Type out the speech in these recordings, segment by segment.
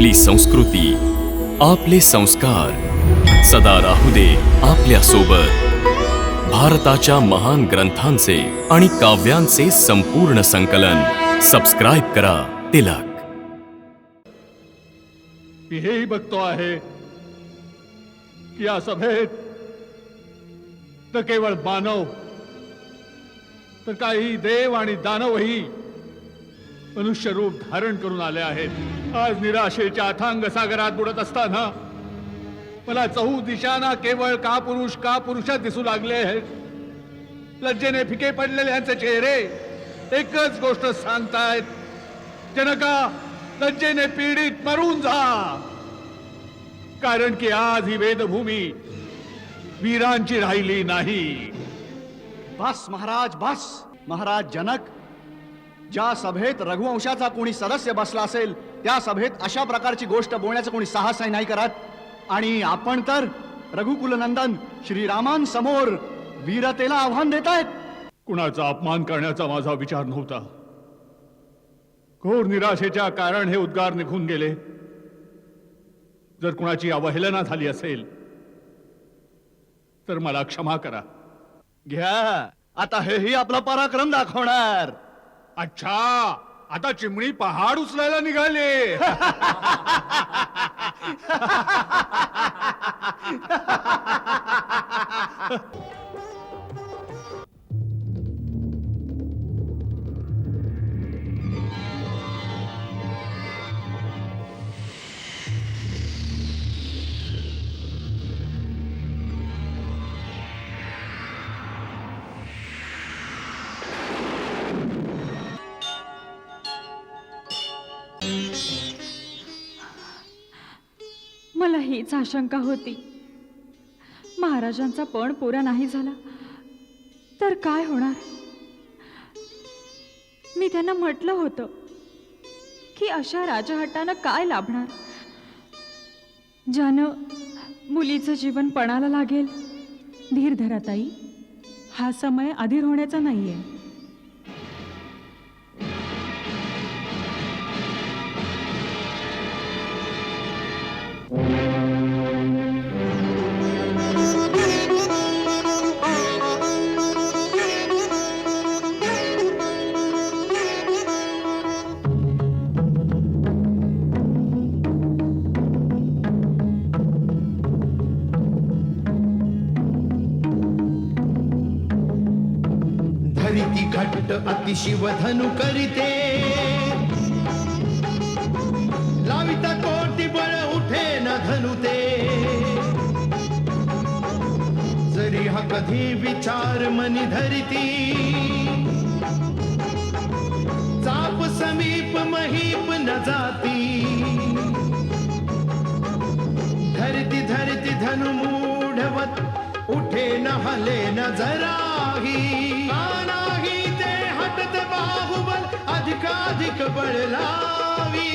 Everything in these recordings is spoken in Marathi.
आपली संस्कृती, आपले संस्कार सदा राहू दे आपल्या सोबत। भारताच्या महान ग्रंथांचे आणि काव्यांचे संपूर्ण संकलन सबस्क्राइब करा तिलक। मी हेही बघतो आहे की या सभेत न केवळ मानव तर काही देव आणि दानवही मनुष्य रूप धारण करून आले आहेत। आज निराशेच्या अथांग सागरात बुडत असताना मला चहू दिशांना केवळ का पुरुष दिसू लागले आहेत। लज्जेने फिके पडलेले यांचे चेहरे एकच गोष्ट सांगतायत, जनका लज्जेने पीडित मरून जा, कारण की आज ही वेदभूमी वीरांची राहिली नाही। बस महाराज बस। महाराज जनक, ज्या सभेत रघुवंशाचा कोणी सदस्य बसला असेल त्या सभेत अशा प्रकारची गोष्ट बोलण्याचं कोणी साहस नाही करत, आणि आपण तर रघुकुलनंदन श्रीरामांसमोर वीरतेला आव्हान देत आहेत। कुणाचा अपमान करण्याचा माझा विचार नव्हता। घोर निराशेच्या कारण हे उद्गार निघून गेले। जर कुणाची अवहेलना झाली असेल तर मला क्षमा करा। घ्या, आता हेही आपला पराक्रम दाखवणार। अच्छा, आता चिमणी पहाड उचलायला निघाले। मला हीच आशंका होती, महाराजांचा पण पुरा नाही झाला तर काय होणार। मी त्यांना म्हटलं होतं की अशा राजहट्टानं काय लाभणार, ज्यानं मुलीचं जीवन पणाला लागेल। धीर धरा ताई, हा समय अधीर होण्याचा नाहीये। धरिती घट्ट अतिशिव धनु करिते, लाविता कोटी बळ उठे न धनुते। जरी हा कधी विचार मनी धरिती, चाप समीप महीप न जाती। धरती धरती धनु मूढवत उठे न हले न जराही। नाही ते हटत बाहुबल अधिकाधिक बळ लावी।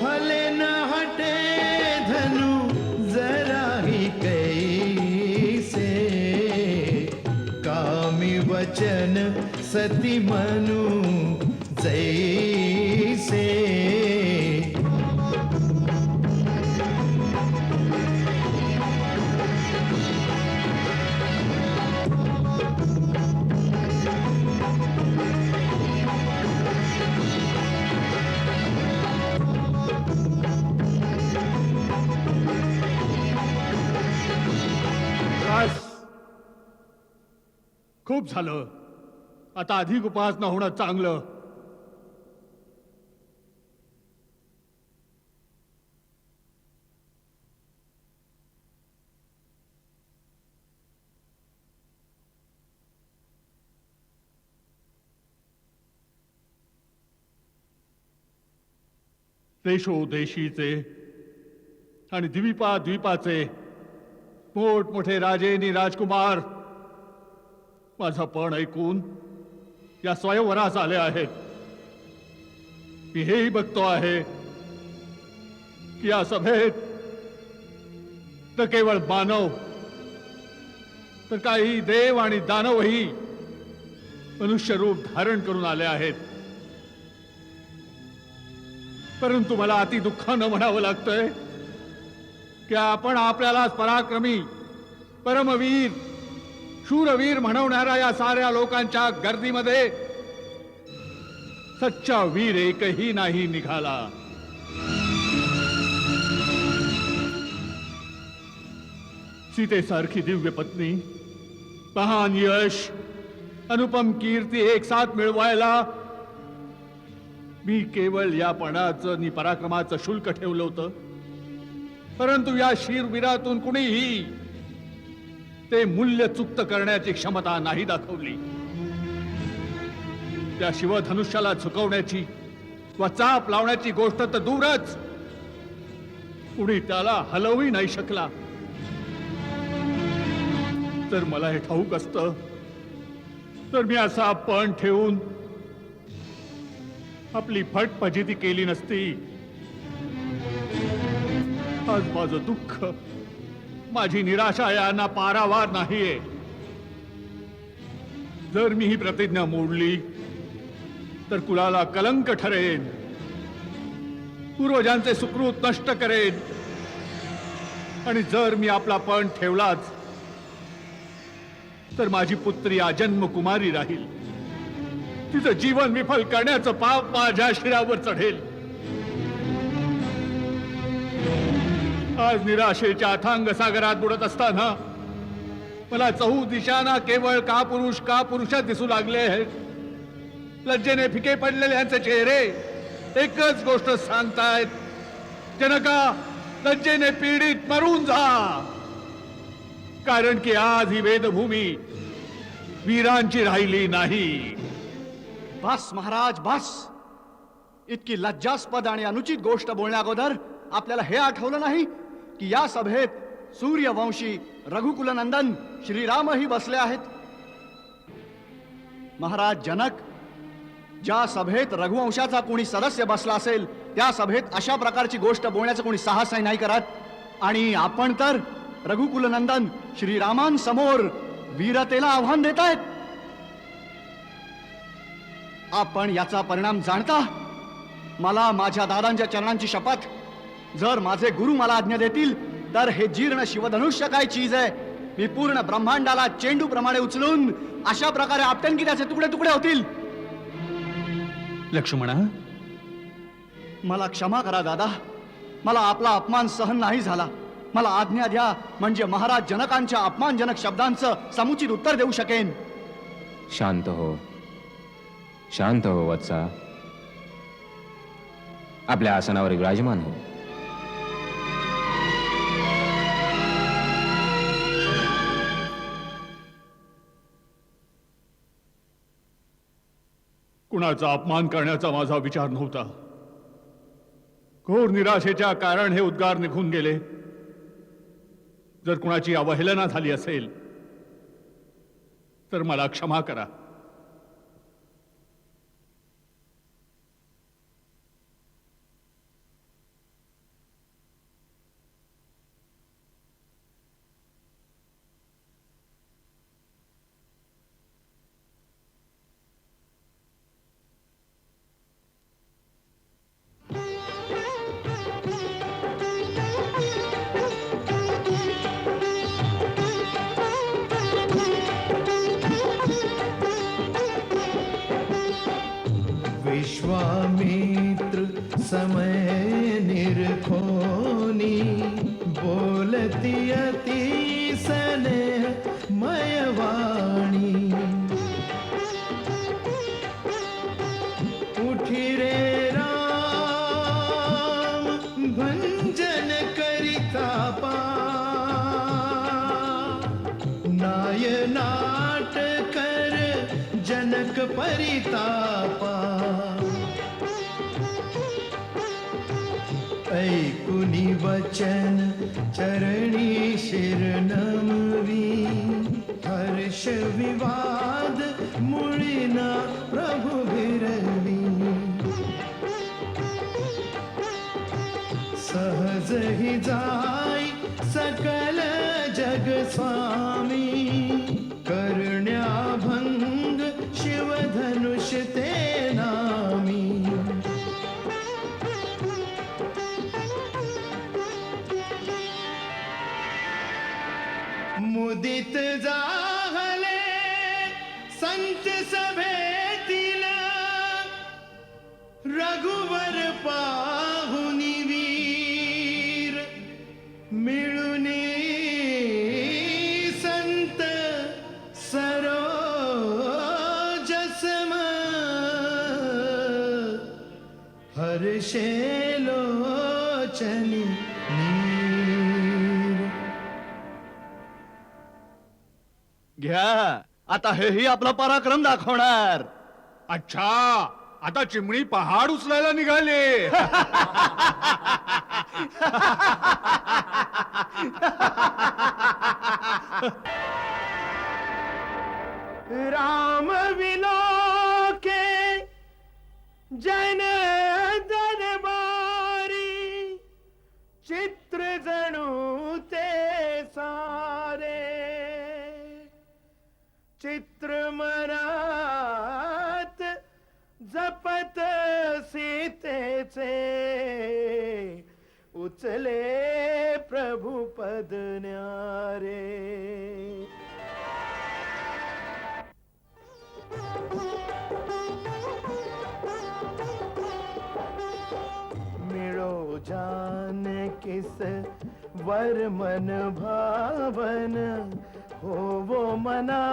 हले न हटे धनु जराही कैसे। कामी वचन सती मनु जैसे। खूप झालं, आता अधिक उपासना होणं चांगलं। देशोदेशीचे आणि द्वीपाद्वीपाचे मोठमोठे राजे आणि राजकुमार माझा पण ऐकून या स्वयंवरास आले आहेत। मी हेही बघतो आहे की या सभेत न केवळ मानव तर काही देव आणि दानवही मनुष्य रूप धारण करून आले आहेत। परंतु मला अति दुःखानं म्हणावं लागतंय की आपण आपल्याला पराक्रमी परमवीर शूरवीर म्हणवणाऱ्या या साऱ्या लोकांच्या गर्दीमध्ये सच्चा वीर एकही नाही निघाला. सीतेसारखी दिव्य पत्नी, महान यश, अनुपम कीर्ती एक साथ मिळवायला मी केवळ या पणाचं नि पराक्रमाचं शुल्क ठेवलं होतं. परंतु या शूरवीरातून कुणीही ते मूल्य चुक्त करण्याची क्षमता नाही दाखवली. त्या शिवधनुष्याला झुकवण्याची व चाप लावण्याची गोष्ट तर दूरच, कुणी त्याला हलवही नाही शकला. तर मला हे ठाऊक असतं तर मी असा पण ठेवून आपली फटफजिती केली नसती. आज माझं दुःख, माझी निराशा यांना पारावार नाहीये. जर मी ही प्रतिज्ञा मोडली तर कुलाला कलंक ठरेन, पूर्वजांचे सुकृत नष्ट करेन. आणि जर मी आपला पण ठेवलाच तर माझी पुत्री आजन्म कुमारी राहील. तिचं जीवन विफल करण्याचं पाप माझ्या शिरावर चढेल. आज निराशेच्या अथांग सागरात बुडत असताना मला चहू दिशांना केवळ का पुरुषच दिसू लागले आहेत. लज्जेने फिके पडलेले यांचे चेहरे एकच गोष्ट सांगतायत, जनका लज्जेने पीडित मरून जा. कारण की आज ही वेदभूमी वीरांची राहिली नाही. बस महाराज बस. इतकी लज्जास्पद आणि अनुचित गोष्ट बोलण्या अगोदर आपल्याला हे आठवलं नाही की या सभेत सूर्यवंशी रघुकुलनंदन श्रीरामही बसले आहेत. महाराज जनक, ज्या सभेत रघुवंशाचा कोणी सदस्य बसला असेल त्या सभेत अशा प्रकारची गोष्ट बोलण्याचं कोणी साहसही नाही करत. आणि आपण तर रघुकुलनंदन श्रीरामांसमोर वीरतेला आव्हान देत आहेत. आपण याचा परिणाम जाणता. मला माझ्या दादांच्या चरणांची शपथ, जर माझे गुरु मला आज्ञा देतील तर हे जीर्ण शिवधनुष्य काय चीज आहे, मी पूर्ण ब्रह्मांडाला चेंडू प्रमाणे उचलून अशा प्रकारे आपटेन की त्याचे तुकडे तुकडे होतील. लक्ष्मणा, मला क्षमा करा दादा. मला आपला अपमान सहन नाही झाला. मला आज्ञा द्या, म्हणजे महाराज जनकांच्या अपमानजनक शब्दांचं समुचित उत्तर देऊ शकेन. शांत हो, शांत हो वत्सा. आपल्या आसनावर विराजमान हो. कुणाचा अपमान करण्याचा माझा विचार नव्हता. घोर निराशेच्या कारण हे उद्गार निघून गेले. जर कुणाची अवहेलना झाली असेल तर मला क्षमा करा. विश्वामित्र समय निरखोनी बोलती अति स्नेह मयवाणी. उठी रे राम भंजन करिता पा. नाय नाट कर जनक परितापा. ऐकुनी वचन चरणी शिर नमवी. हर्ष विवाद मुळीना प्रभु विरवी. सहज ही जाय सकल जग स्वामी. करण्याभंग शिवधनुष ते नामी. गीत जाहले संत सभेतील रघुवर पाहुनी वीर मिळून संत सरोजसम हर्षेलोचनी नीर. घ्या आता हेही आपला पराक्रम दाखवणार. अच्छा, आता चिमणी पहाड उचलायला निघाले. राम विलोके जन दरबारी चित्र जणू ते सारे चित्र मनात जपत सीतेचे उचले प्रभु पद न्यारे. मिळो जान किस वर मन भावन हो वो मना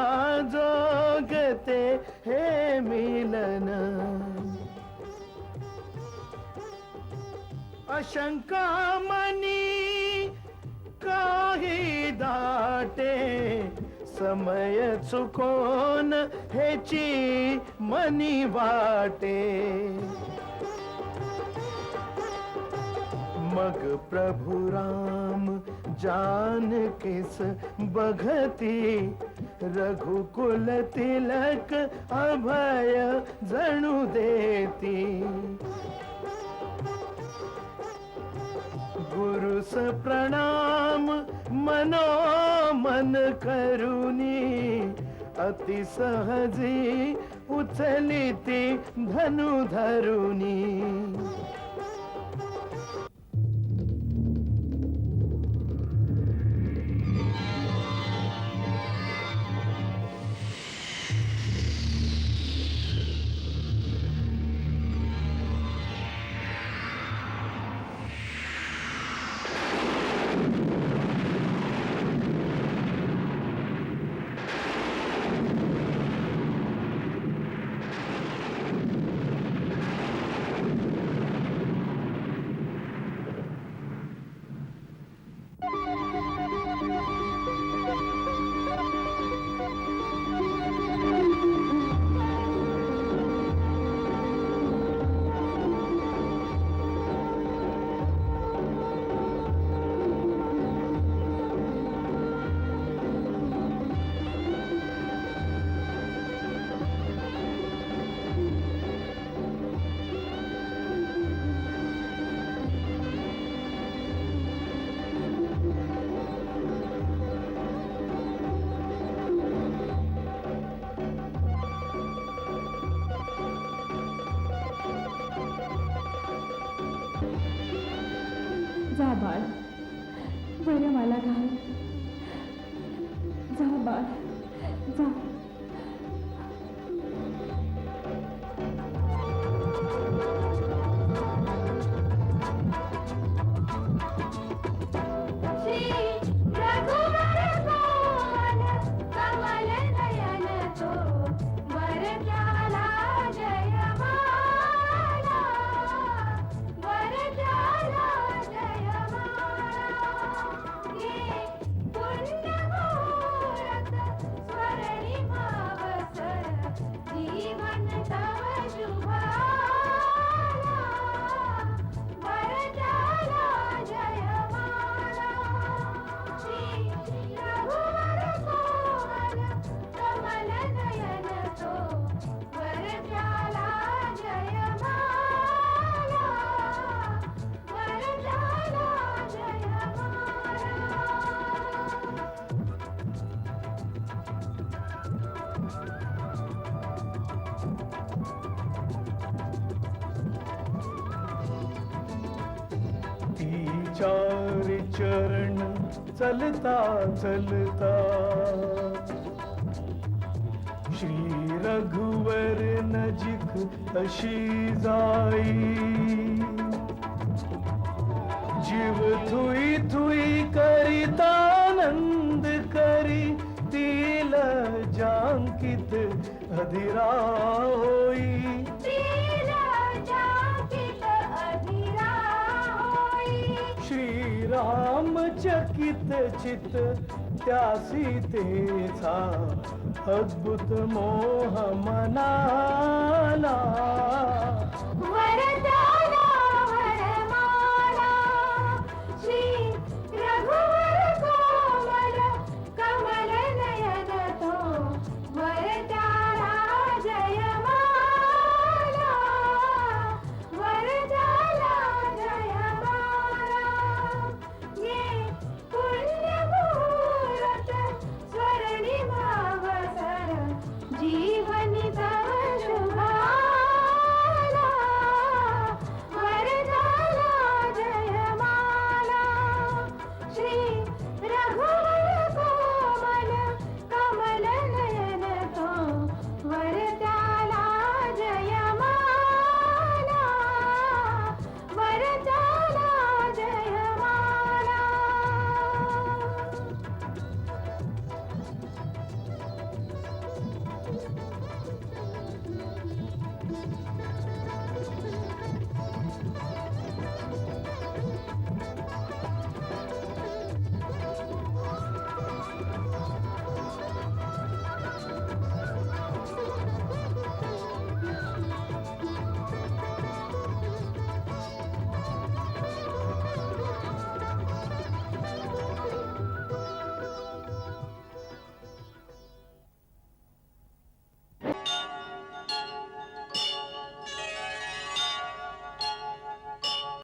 जोगते हे मिलन. अशंका मनी काही दाटे समय चुकोन हेची मनी वाटे. मग प्रभु राम जानकीस बघती रघुकुल तिलक अभय जणू देती. गुरुस प्रणाम मनोमन करुनी अति सहजी उचली ती धनु धरुनी. जा बाळ, बरं मला घाल. जा बाळ, जा. चार चरण चलता चलता श्री रघुवर नजिक अशी जाई जीव थुई थुई करितानंद करी तिल जांकित अधीरा होई श्री राम चकित चित त्या सीतेचा अद्भुत मोह मनाला